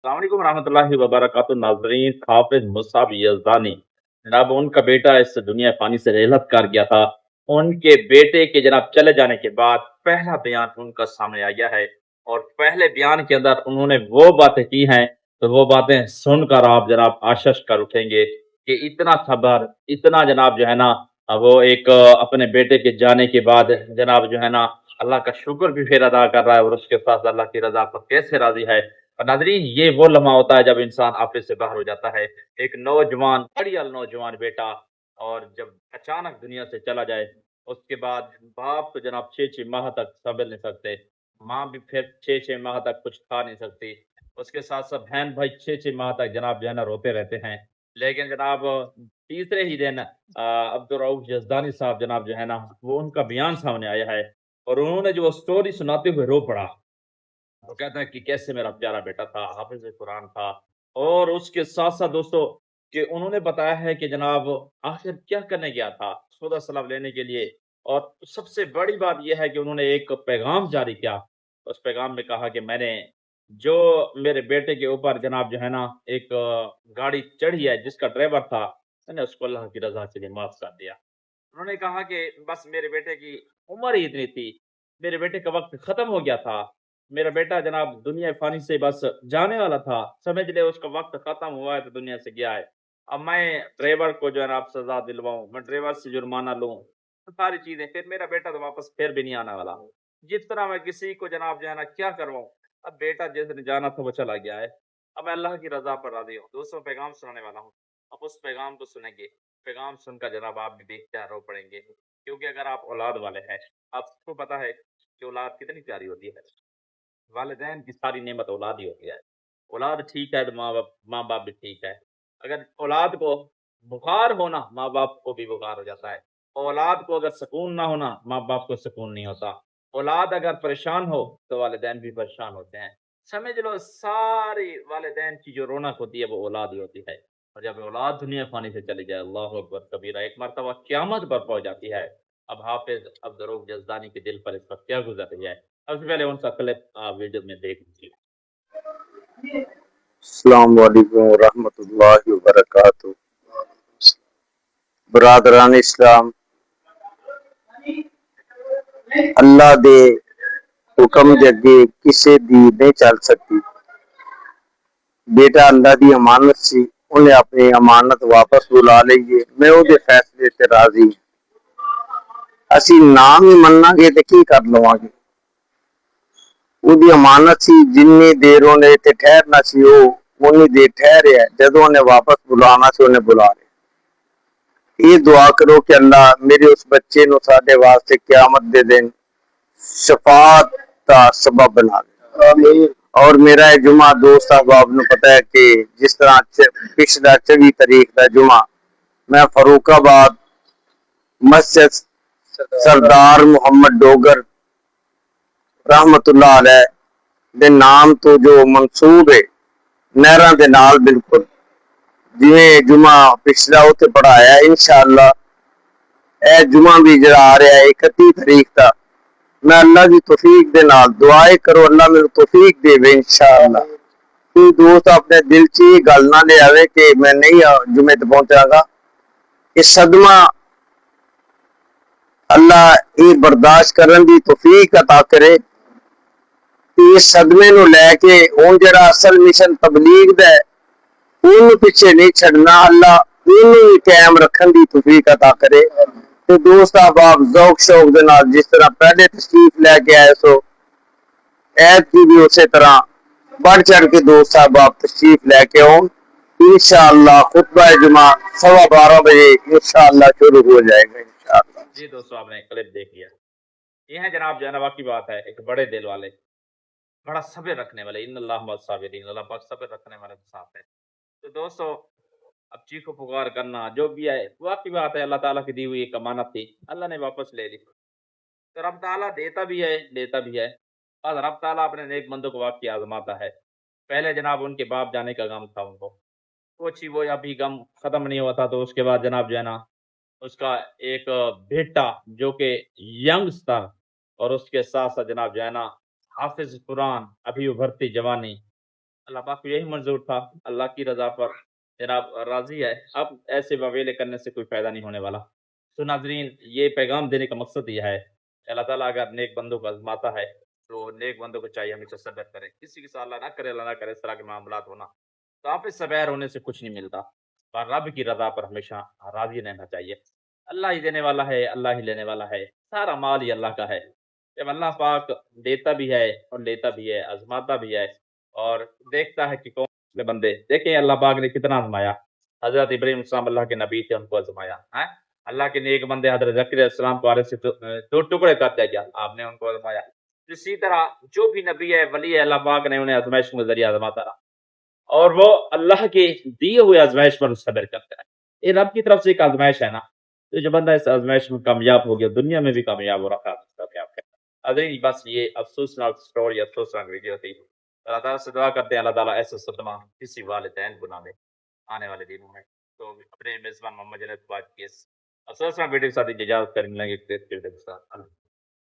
अस्सलाम वालेकुम रहमतुल्लाहि व बरकातुहू। नाज़रीन, हाफ़िज़ मुस्अब यज़दानी जनाब उनका बेटा इस दुनिया फ़ानी से रहलत कर गया था। उनके बेटे के जनाब चले जाने के बाद पहला बयान उनका सामने आ गया है और पहले बयान के अंदर उन्होंने वो बातें की हैं, तो वो बातें सुनकर आप जनाब आश्चर्य कर उठेंगे कि इतना सब्र, इतना जनाब जो है ना वो एक अपने बेटे के जाने के बाद जनाब जो है ना अल्लाह का शुक्र भी फिर अदा कर रहा है और उसके साथ अल्लाह की रज़ा पर कैसे राज़ी है। और नाज़रीन, ये वो लम्हा होता है जब इंसान ऑफिस से बाहर हो जाता है। एक नौजवान, बढ़िया नौजवान बेटा और जब अचानक दुनिया से चला जाए, उसके बाद बाप तो जनाब 6-6 माह तक संभल नहीं सकते, माँ भी फिर 6-6 माह तक कुछ खा नहीं सकती। उसके साथ-साथ बहन-भाई 6-6 माह तक जनाब जो है ना रोते रहते हैं। लेकिन जनाब तीसरे ही दिन अब्दुल रऊफ़ यज़दानी साहब जनाब जो है ना, वो उनका बयान सामने आया है और उन्होंने जो स्टोरी सुनाते हुए रो पड़ा। वो कहता है कि कैसे मेरा प्यारा बेटा था, हाफ़िज़ कुरान था और उसके साथ-साथ दोस्तों कि उन्होंने बताया है कि जनाब आखिर क्या करने गया था, सौदा सलाम लेने के लिए और सबसे बड़ी बात ये है कि उन्होंने एक पैगाम जारी किया। उस पैगाम में कहा कि मैंने जो मेरे बेटे के ऊपर जनाब जो है ना एक गाड़ी चढ़ी है जिसका ड्राइवर था, मैंने उसको अल्लाह की रज़ा के लिए माफ़ कर दिया। उन्होंने कहा कि बस मेरे बेटे की उम्र ही इतनी थी, मेरे बेटे का वक़्त ख़त्म हो गया था। मेरा बेटा जनाब दुनिया फ़ानी से बस जाने वाला था, समझ ले उसका वक़्त ख़त्म हुआ है तो दुनिया से गया है। अब मैं ड्राइवर को जो है ना अब सज़ा दिलवाऊँ, मैं ड्राइवर से जुर्माना लूँ, तो सारी चीज़ें फिर मेरा बेटा तो वापस फिर भी नहीं आने वाला। जिस तरह मैं किसी को जनाब जो है ना क्या करवाऊँ? अब बेटा जिसने जाना था वो चला गया है। अब मैं अल्लाह की रज़ा पर राज़ी हूँ। दोस्तों पैगाम सुनाने वाला हूँ, आप उस पैगाम को सुनेंगे। पैगाम सुनकर जनाब आप भी बेख्तियार रो पड़ेंगे। क्योंकि अगर आप औलाद वाले हैं, आपको पता है कि औलाद कितनी प्यारी होती है। वालिदैन की सारी नेमत औलाद ही होती है। औलाद ठीक है तो माँ-बाप भी ठीक है। अगर औलाद को बुखार हो ना, माँ-बाप को भी बुखार हो जाता है। औलाद को अगर सुकून ना हो ना, माँ-बाप को सुकून नहीं होता। औलाद अगर परेशान हो, तो वालिदैन भी परेशान होते हैं। समझ लो सारी वालिदैन की जो रौनक होती है वो औलाद ही होती है। और जब औलाद दुनिया फ़ानी से चली जाए, अल्लाहु अकबर कबीरा, एक मर्तबा क़यामत बर्पा हो जाती है। अब हाफ़िज़ अब्दुल रऊफ़ यज़दानी के दिल पर इस वक़्त क्या गुज़र रही है? सबसे पहले उनका क्लिप वीडियो में देख लीजिए। अस्सलाम वालेकुम रहमतुल्लाहि व बरकातहू। बरादरान इस्लाम, अल्लाह दे हुक्म दे अगे किसे दी नहीं चल सकती। बेटा अल्लाह दी अमानत सी, उन्हें अपनी अमानत वापस बुला लईए। मैं ਉਹਦੇ फैसले ते राजी ਅਸੀਂ ਨਾ ਵੀ ਮੰਨਾਂਗੇ ਤੇ ਕੀ ਕਰ ਲਵਾਂਗੇ। ਉਹਦੀ ਅਮਾਨਤ ਸੀ, ਜਿੰਨੀ ਦੇਰ ਉਹਨੇ ਇੱਥੇ ਠਹਿਰਨਾ ਸੀ ਉਹ ਉਨੀ ਦੇਰ ਠਹਿਰਿਆ, ਜਦੋਂ ਉਹਨੇ ਵਾਪਸ ਬੁਲਾਉਣਾ ਸੀ ਉਹਨੇ ਬੁਲਾ ਲਿਆ। ਇਹ दुआ करो कि अल्लाह मेरे उस बच्चे ਨੂੰ ਸਾਡੇ ਵਾਸਤੇ क़यामत ਦੇ दिन शफात का सबब बना दे। और मेरा ये जुमा दोस्त अहबाब ਨੂੰ पता है कि जिस तरह पिछला 24 तारीख का जुमा मैं फरूखाबाद मस्जिद सरदार मुहम्मद डोगर रहमतुल्लाह अलैह ਦੇ ਨਾਮ ਤੋਂ ਜੋ ਮਨਸੂਬ ਹੈ ਨਹਿਰਾਂ ਦੇ ਨਾਲ ਬਿਲਕੁਲ ਜਿਵੇਂ ਜੁਮਾ ਪਿਛਲਾ ਉੱਥੇ ਪੜਾਇਆ ਇਨਸ਼ਾਅੱਲਾ ਇਹ ਜੁਮਾ ਵੀ ਜਿਹੜਾ ਆ ਰਿਹਾ 31 ਤਾਰੀਖ ਦਾ मैं अल्लाह की तौफीक दे नाल दुआए करो अल्लाह मेरे तौफीक देवे इंशाअल्लाह। कोई दोस्त अपने दिल च ये गल ना ले आवे कि मैं नहीं जुमे ते पहुंचागा। ये सदमा अल्लाह ये बर्दाश्त करने की तौफीक अता करे। इस सदमे नूं लैके हुण जिहड़ा असल मिशन तबलीग दा है ਉਹਨੂੰ ਪਿੱਛੇ नहीं छड़ना अल्लाह ਉਹਨੂੰ भी कायम रखने की तौफीक अता करे। तो दोस्त आप ज़ौक शौक दे नाल जिस तरह पहले तशरीफ लैके आए सो ऐत की भी उसी तरह बढ़ चढ़ के दोस्त साहब आप तशरीफ लैके आओ। इंशाअल्लाह खुतबा जुमा 12:15 बजे इंशाअल्लाह शुरू हो जाएगा इंशाअल्लाह। जी दोस्तों, आपने क्लिप देख लिया। ये है जनाब जो है ना वाक़ई बात है, एक बड़े दिल वाले, बड़ा सब्र रखने वाले, इन्नल्लाह मअस साबिरीन, अल्लाह पाक सब्र रखने वाले के साथ है। तो दोस्तों, अब चीखो पुकार करना जो भी है, वाक़ई बात है, अल्लाह ताला की दी हुई एक अमानत थी, अल्लाह ने वापस ले ली। तो रब ताला देता भी है, लेता भी है और रब ताला अपने नेक बंदों को वाक़ई आज़माता है। पहले जनाब उनके बाप जाने का गम था उनको, वो अभी गम ख़त्म नहीं हुआ था, तो उसके बाद जनाब जो है ना, उसका एक बेटा जो कि यंग्स था और उसके साथ-साथ जनाब जो है ना, हाफ़िज़ कुरान, अभी उभरती जवानी, اللہ پاک کو یہی منظور تھا، اللہ کی رضا پر جناب راضی ہے، اب ایسے واویلے کرنے سے کوئی فائدہ نہیں ہونے والا۔ تو ناظرین یہ پیغام دینے کا مقصد یہ ہے کہ اللہ تعالیٰ اگر نیک بندوں کو آزماتا ہے تو نیک بندوں کو چاہیے ہمیشہ صبر کرے، کسی کے ساتھ اللہ نہ کرے اس طرح کے معاملات ہونا، تو آپ اس صبر ہونے سے کچھ نہیں ملتا، اور رب کی رضا پر ہمیشہ راضی رہنا چاہیے۔ اللہ ہی دینے والا ہے، اللہ ہی لینے والا ہے، سارا مال ہی اللہ کا ہے۔ جب اللہ پاک دیتا بھی ہے اور لیتا بھی ہے، آزماتا بھی ہے اور دیکھتا ہے کہ کون سے بندے، دیکھیں اللہ پاک نے کتنا آزمایا۔ حضرت ابراہیم السلام اللہ کے نبی تھے، ان کو آزمایا، ہاں؟ اللہ کے نیک بندے حضرت زکریا علیہ السلام کو آرے سے دو ٹکڑے کر دیا گیا، آپ نے ان کو آزمایا۔ اسی طرح جو بھی نبی ہے، ولی ہے، اللہ پاک نے انہیں آزمائش کے ذریعے آزماتا رہا، اور وہ اللہ کے دیے ہوئے آزمائش پر صبر کرتا ہے۔ یہ رب کی طرف سے ایک آزمائش ہے نا، تو جو بندہ اس آزمائش میں کامیاب ہو گیا، دنیا میں بھی کامیاب ہو رہا ہے، کامیاب ہے۔ ابھی بس یہ افسوسناک سٹوری، افسوسناک ویڈیو تھی۔ اللہ تعالیٰ سے دعا کرتے ہیں اللہ تعالیٰ ایسا صدمہ کسی والدین کو نہ دے آنے والے دنوں میں۔ تو اپنے میزبان محمد جنید بات کی اس افسوسناک ویڈیو کے ساتھ اجازت کریں گے،